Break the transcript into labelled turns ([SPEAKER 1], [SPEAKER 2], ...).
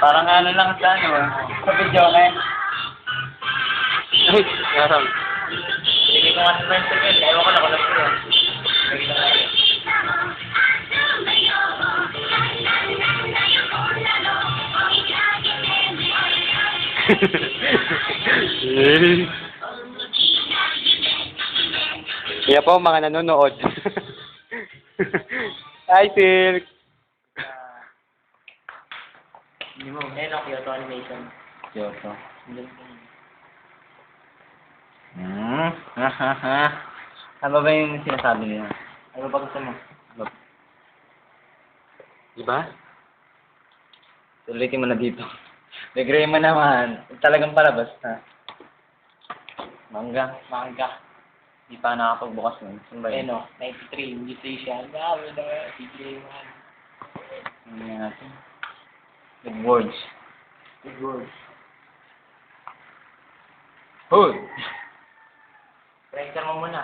[SPEAKER 1] Parang ano lang sa ano, sa video eh.
[SPEAKER 2] Ay, yarang.
[SPEAKER 1] Sige ko nga sa friends ko yun. Ewan ko na kung ko yun. Sige na nga.
[SPEAKER 2] Kaya po mga nanonood. Hi, Silk.
[SPEAKER 1] Hindi mo. Ayun o, Kyoto Animation.
[SPEAKER 2] Kyoto.
[SPEAKER 1] Ano ba yung sinasabi niya? Ano ba gusto mo?
[SPEAKER 2] Diba?
[SPEAKER 1] Ulitin mo na dito. Degree mo naman. Talagang palabas na. Manga. Manga. Hindi pa nakapagbukas nun. Saan ba yun? Ano? 93. Mutation. Dami na. Degree man. Ano nga natin? Good words. Good words. Hood! Pressure mo muna.